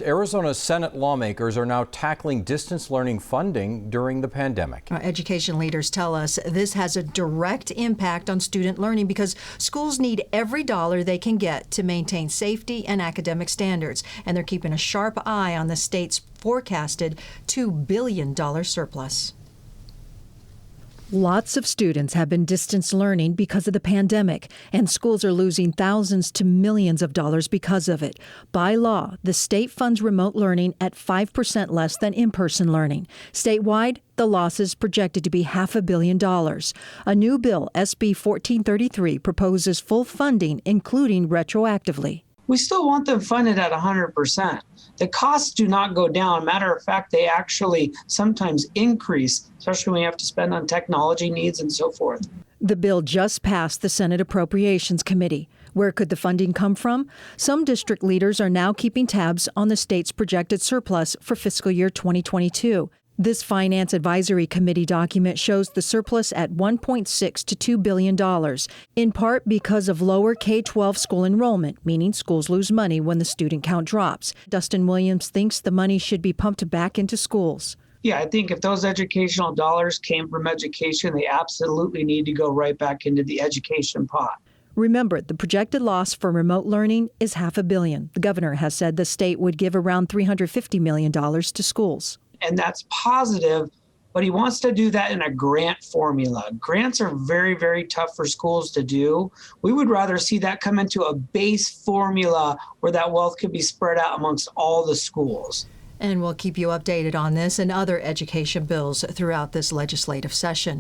First, Arizona Senate lawmakers are now tackling distance learning funding during the pandemic. Education leaders tell us this has a direct impact on student learning because schools need every dollar they can get to maintain safety and academic standards. And they're keeping a sharp eye on the state's forecasted $2 billion surplus. Lots of students have been distance learning because of the pandemic, and schools are losing thousands to millions of dollars because of it. By law, the state funds remote learning at 5% less than in-person learning. Statewide, the loss is projected to be $500 million. A new bill, SB 1433, proposes full funding, including retroactively. We still want them funded at 100%. The costs do not go down. Matter of fact, they actually sometimes increase, especially when you have to spend on technology needs and so forth. The bill just passed the Senate Appropriations Committee. Where could the funding come from? Some district leaders are now keeping tabs on the state's projected surplus for fiscal year 2022. This Finance Advisory Committee document shows the surplus at $1.6 to $2 billion, in part because of lower K-12 school enrollment, meaning schools lose money when the student count drops. Dustin Williams thinks the money should be pumped back into schools. Yeah, I think if those educational dollars came from education, they absolutely need to go right back into the education pot. Remember, the projected loss for remote learning is $500 million. The governor has said the state would give around $350 million to schools. And that's positive, but he wants to do that in a grant formula. Grants are very, very tough for schools to do. We would rather see that come into a base formula where that wealth could be spread out amongst all the schools. And we'll keep you updated on this and other education bills throughout this legislative session.